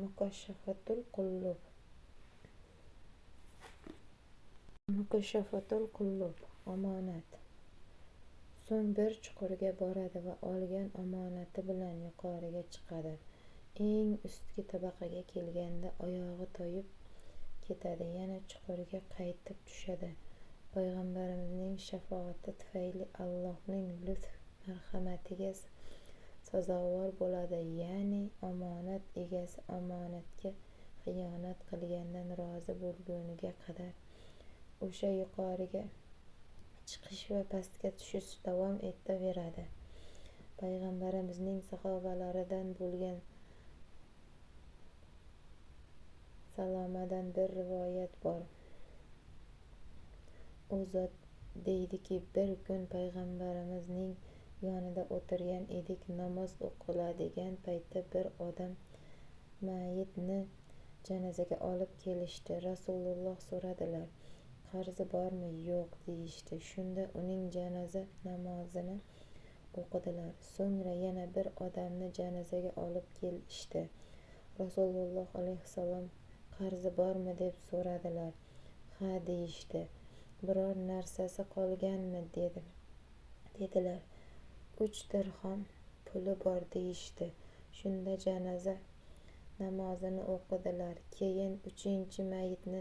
Mukashafatul Qullub. Mukashafatul Qullub, omonat. So'ng bir chuqurga boradi va olgan omonati bilan yuqoriga chiqadi. Eng ustki tabaqaga kelganda oyog'i toyib ketadi, yana chuqurga qaytib tushadi. Payg'ambarimizning shafoati tufayli Allohning lutf marhamatiga sazovor bo'ladi, ya'ni omonat egasi omonatga xiyonat qilgandan rozi bo'lguniga qadar o'sha yuqoriga chiqish va pastga tushish davom etaveradi. Payg'ambarimizning sahobalaridan bo'lgan Salomadan bir rivoyat bor. U zot deydiki, bir kun payg'ambarimizning yonida o'tirgan edik. Namoz o'qiladigan paytda bir odam mayitni janozaga olib kelishdi. Rasululloh so'radilar, qarzi bormi? Yo'q, deyishdi. Shunda uning janoza namozini o'qidilar. So'ngra yana bir odamni janozaga olib kelishdi. Rasululloh alayhissalom qarzi bormi deb so'radilar. Ha, deyishdi. Biror narsasi qolganmi dedilar. 3 dirhom puli bor, deyishdi. Shunda janoza namozini o'qidilar. Keyin 3-chi mayitni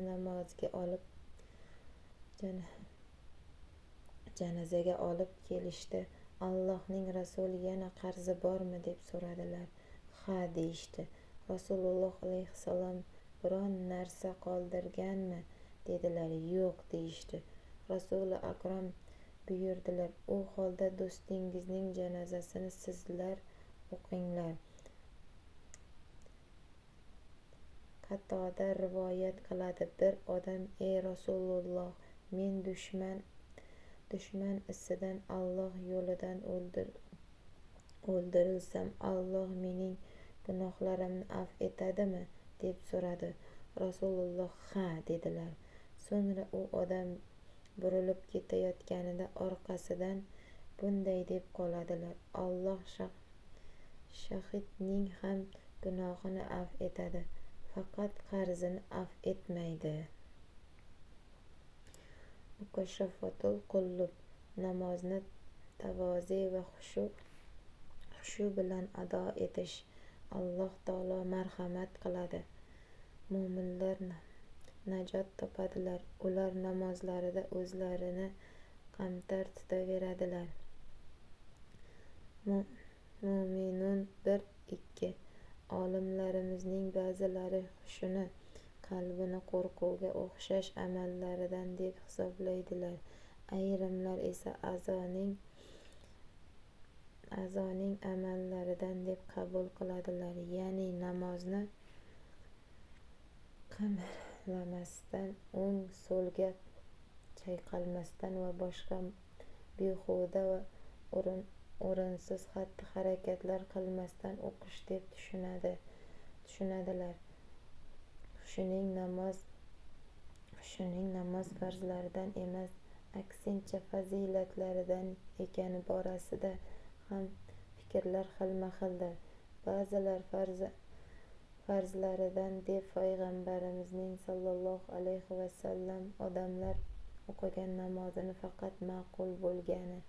janozaga olib kelishdi. Allohning rasuli yana qarzi bormi deb so'radilar. Ha, deyishdi. Rasululloh alayhissalom biron narsa qoldirganmi dedilar. Yo'q, deyishdi. Rasuli akram buyurdilar, u holda do'stingizning janozasini sizlar o'qinglar. Qatoda rivoyat qiladi, bir odam, ey Rasululloh, men dushman isidan Alloh yo'lidan o'ldirilsam, Alloh mening gunohlarimni afv etadimi deb so'radi. Rasululloh ha, dedilar. So'ngra u odam burilib ketayotganida orqasidan bunday deb qoladilar: Alloh shahidning ham gunohini afv etadi, faqat qarzini afv etmaydi. Mukashafatul Qullub, namozni tavoze va xushu bilan ado etish. Alloh taolo marhamat qiladi. Mo'minlar najot topadilar. Ular namozlarida o'zlarini kamtar tutaveradilar. Mo'minun 1-2. Olimlarimizning ba'zilari xushuni qalbni qo'rquvga o'xshash amallardan deb hisoblaydilar. Ayrimlar esa a'zoning amallaridan deb qabul qiladilar. Ya'ni namozni qimirlamasdan, o'ng-so'lga chayqalmasdan va boshqa behuda va o'rinsiz xatti-harakatlar qilmasdan o'qish deb tushunadilar. Xushuning namoz farzlaridan emas, aksincha fazilatlaridan ekani borasida ham fikrlar xilma-xildir. Ba'zilar farzlaridan deb payg'ambarimizning sollallohu alayhi vasallam odamlar o'qigan namozini faqat ma'qul bo'lgani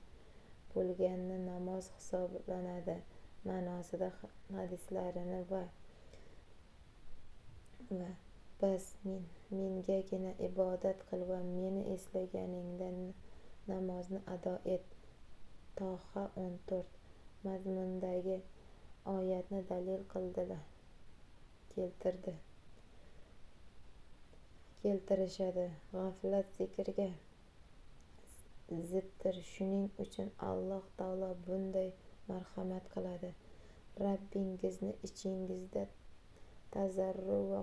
namoz hisoblanadi ma'nosida hadislarini va bas mengagina ibodat qil va meni eslaganingda namozni ado et. Toha 14 mazmunidagi oyatni dalil keltirishadi. G'aflat zikrga ziddir. Shuning uchun Alloh taolo bunday marhamat qiladi. Rabbingizni ichingizda tazarru va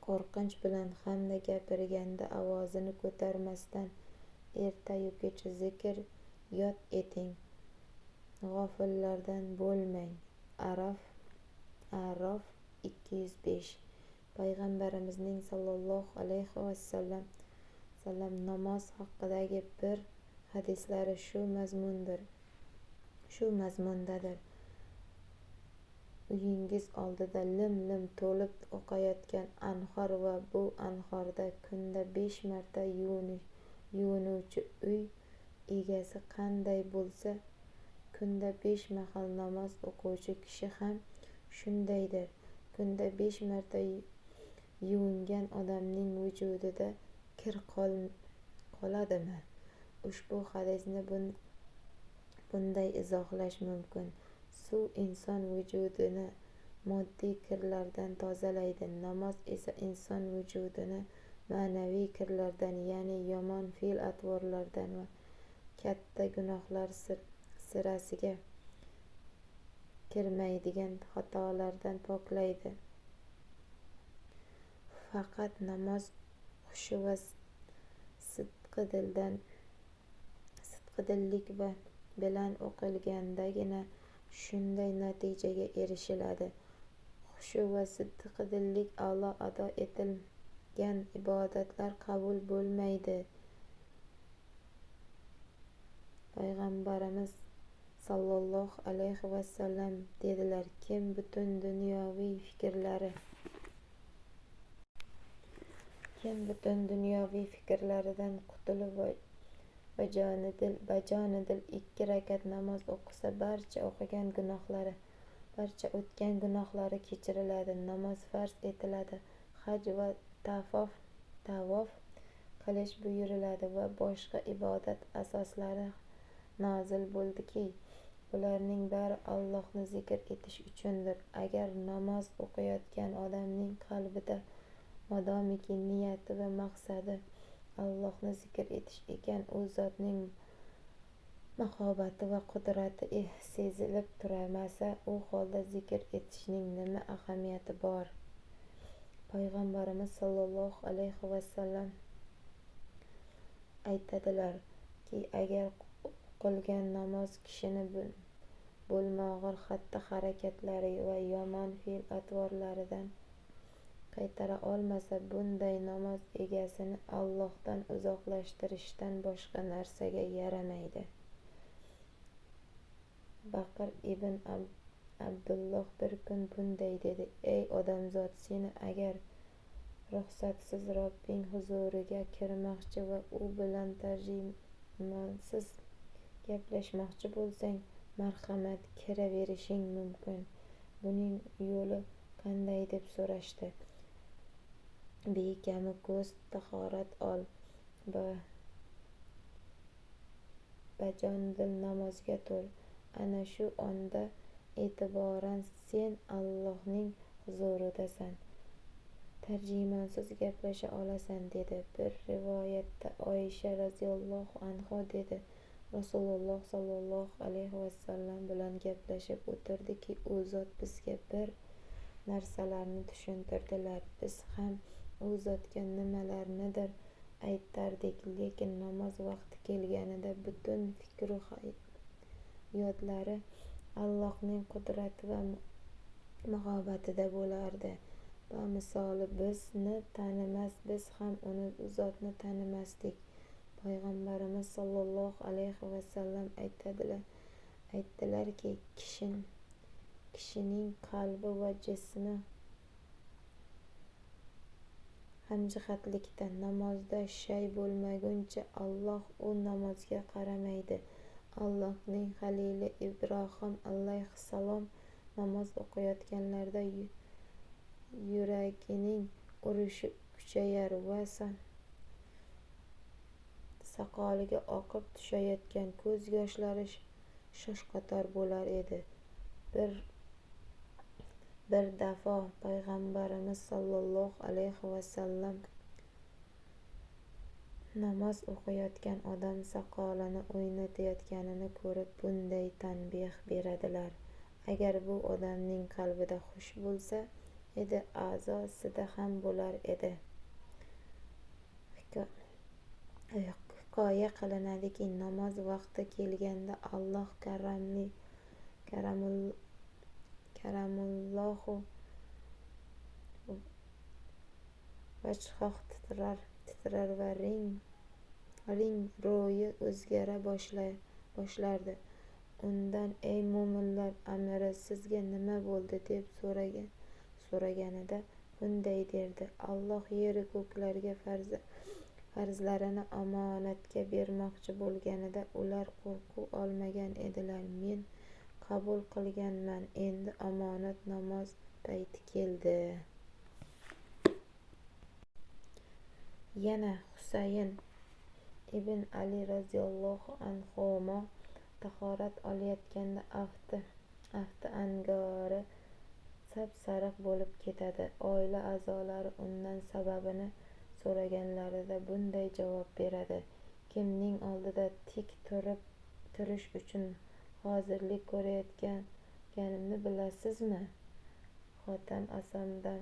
qo'rqinch bilan hamda gapirganda ovozini ko'tarmasdan ertayu kecha zikr yod eting. G'ofillardan bo'lmang. A'rof 205. Payg'ambarimizning sollallohu alayhi vasallam namoz haqidagi bir hadislari shu mazmundir. shu mazmundadir. Uyingiz oldida lim-lim to'lib oqayotgan anhor va bu anhorda kunda 5 marta yuvinuvchi uy egasi qanday bo'lsa, kunda 5 mahal namoz o'quvchi kishi ham shundaydir. Kunda 5 marta yuvingan odamning vujudida kir qoladimi? Ushbu hadisni bunday izohlash mumkin: suv inson vujudini moddiy kirlardan tozalaydi, namoz esa inson vujudini ma'naviy kirlardan, ya'ni yomon fe'l-atvorlardan va katta gunohlar sirasiga kirmaydigan xatolardan poklaydi. Faqat namoz xushu va sidqidillik bilan o'qilgandagina shunday natijaga erishiladi. Xushu va sidqidillik a'lo ado etilgan ibodatlar qabul bo'lmaydi. Payg'ambarimiz sollallohu alayhi vasallam dedilar: kim butun dunyoviy fikrlaridan qutulib bajonidil 2 rakat namoz o'qisa, barcha o'tgan gunohlari kechiriladi. Namoz farz etiladi, haj va tavof qilish buyuriladi va boshqa ibodat asoslari nozil bo'ldiki, bularning bari Allohni zikr etish uchundir. Agar namoz o'qiyotgan odamning qalbida modomiki niyati va maqsadi Allohni zikr etish ekan, u zotning mahobati va qudrati sezilib turmasa, u holda zikr etishning nima ahamiyati bor? Payg'ambarimiz sollallohu alayhi vasallam aytadilar-ki, agar o'qilgan namoz kishini bo'lmag'ur xatti-harakatlari va yomon fe'l-atvorlaridan qaytara olmasa, bunday namoz egasini Allohdan uzoqlashtirishdan boshqa narsaga yaramaydi. Baqir ibn Abdulloh bir kun bunday dedi: ey odamzod, seni agar ruxsatsiz Robbing huzuriga kirmoqchi va u bilan tarjimonsiz gaplashmoqchi bo'lsang, marhamat, kiraverishing mumkin. Buning yo'li qanday deb so'rashdi. Bekami ko'z, tahorat ol, bajonidil namozga tur. Ana shu ondan e'tiboran sen Allohning huzuridasan, tarjimonsiz gaplasha olasan, dedi. Bir rivoyatda Oysha roziyallohu anha dedi: Rasululloh sollallohu alayhi vasallam bilan gaplashib o'tirdiki, u zot bizga bir narsalarni tushuntirdilar. Biz ham u zotga nimalarnidir aytardik, lekin namoz vaqti kelganida butun fikru hayotlari Allohning qudrati va mahobatida bo'lardi. Bamisoli bizni tanimas, biz ham u zotni tanimasdik. Payg'ambarimiz sollallohu alayhi vasallam aytdilarki, kishining qalbi va jismi hamjihatlikda, namozda shay bo'lmaguncha Alloh u namozga qaramaydi. Allohning halili Ibrohim alayhissalom namoz o'qiyotganlarida yuragining urishi kuchayar va soqoliga oqib tushayotgan ko'z yoshlari shoshqotor bo'lar edi. Bir dafo Payg'ambarimiz sollallohu alayhi vasallam namoz o'qiyotgan odam soqolini o'ynatayotganini ko'rib bunday tanbeh beradilar: agar bu odamning qalbida xush bo'lsa edi, a'zosida ham bo'lar edi. Hikoya qilinadiki, namoz vaqti kelganda Alloh karamullohu vajhoh titrar va ring ro'yi o'zgara boshlardi. undan: ey mo'minlar amiri, sizga nima bo'ldi deb so'raganida bunday derdi: Alloh yeru ko'klarga farzlarini omonatga bermoqchi bo'lganida ular qo'rquv olmagan edilar. Men qabul qilganman, endi omonat namoz payti keldi. Yana Husayn ibn Ali roziyallohu anhuma tahorat olayotganda afti angori sap-sariq bo'lib ketadi. Oila a'zolari undan sababini so'raganlarida bunday javob beradi: kimning oldida tik turish uchun hozirlik ko'rayotganimni bilasizmi? Xotam asamdan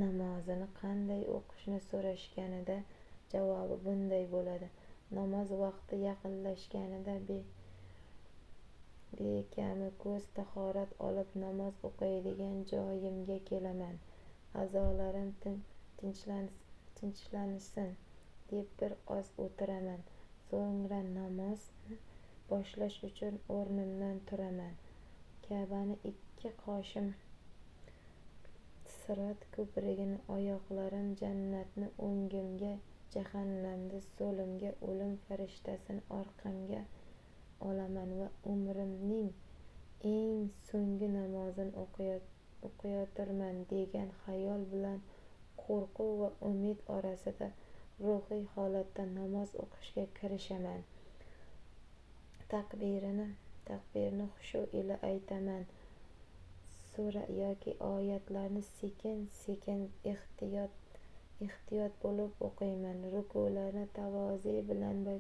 namozini qanday o'qishni so'rashganida javobi bunday bo'ladi: namoz vaqti yaqinlashganida bekami ko'z tahorat olib namoz o'qiydigan joyimga kelaman, a'zolarim tinchlansin deb bir oz o'tiraman, so'ngra namozni boshlash uchun o'rnimdan turaman. Ka'bani ikki qoshim, Sirot ko'prigini oyoqlarim, jannatni o'ngimga, jahannamni so'limga, o'lim farishtasini orqamga olaman va umrimning eng so'nggi namozini o'qiyotirman degan xayol bilan qo'rquv va umid orasida ruhiy holatda namoz o'qishga kirishaman. Takbirni xushu ila aytaman. Sura yoki oyatlarni sekin ehtiyot bo'lib o'qiyman. Rukularni tavoze bilan va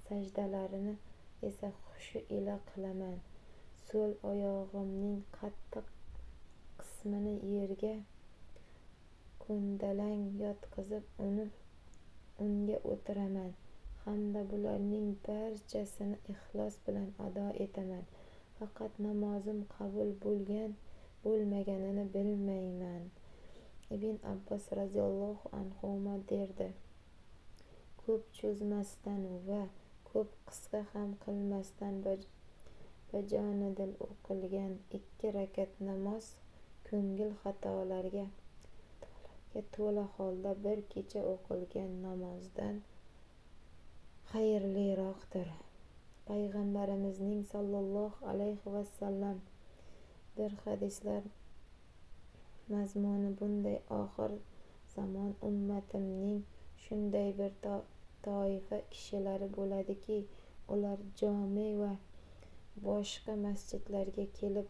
sajdalarini esa xushu ila qilaman. So'l oyog'imning qattiq qismini yerga ko'ndalang yotqizib unga o'tiraman hamda bularning barchasini ixlos bilan ado etaman. Faqat namozim qabul bo'lmaganini bilmayman. Ibn Abbos roziyallohu anhuma derdi: ko'p cho'zmasdan va ko'p qisqa ham qilmasdan bajonidil o'qilgan 2 rakat namoz ko'ngil xatolarga to'la holda bir kecha o'qilgan namozdan xayrliroqdir. Payg'ambarimizning sollallohu alayhi vasallam bir hadislar mazmuni bunday: oxir zamon ummatimning shunday bir toifa kishilari bo'ladiki, ular jome va boshqa masjidlarga kelib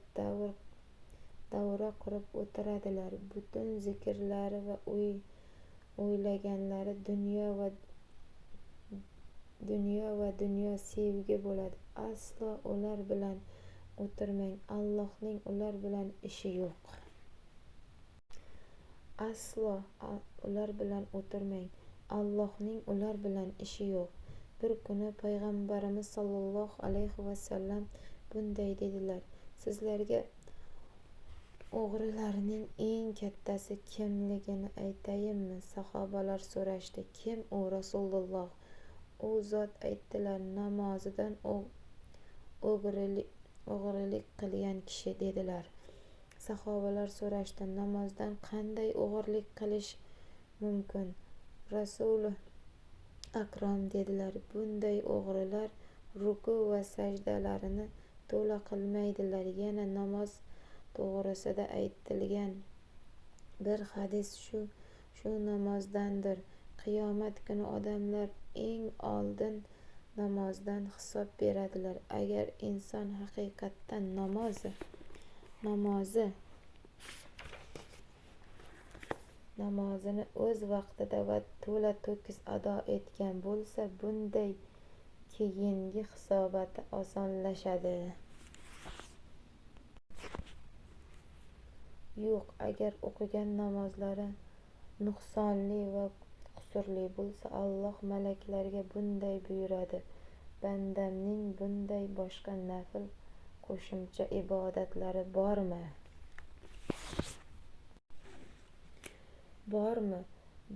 davra qurib o'tiradilar. Butun zikrlari va o'ylaganlari dunyo sevgi bo'ladi. Aslo ular bilan o'tirmang, Allohning ular bilan ishi yo'q. Bir kuni payg'ambarimiz sollallohu alayhi vasallam bunday dedilar: sizlarga o'g'rilarning eng kattasi kimligini aytayinmi? Sahobalar so'rashdi: kim u Rasululloh? U zot aytdilar: namozidan o'g'rilik qilgan kishi, dedilar. Sahobalar so'rashdi: namozdan qanday o'g'rilik qilish mumkin, Rasuli akram? Dedilar: bunday o'g'rilar ruku va sajdalarini to'la qilmaydilar. Yana namoz to'g'risida aytilgan bir hadis shu namozdandir. Qiyomat kuni odamlar eng oldin namozdan hisob beradilar. Agar inson haqiqatan namozini o'z vaqtida va to'la to'kis ado etgan bo'lsa, bunday keyingi hisoboti osonlashadi. Yo'q, agar o'qigan namozlari nuqsonli va qusurli bo'lsa, Alloh malaklariga bunday buyuradi: bandamning bunday boshqa nafl qo'shimcha ibodatlari bormi?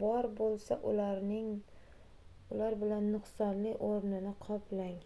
Bor bo'lsa ular bilan nuqsonli o'rnini qoplang.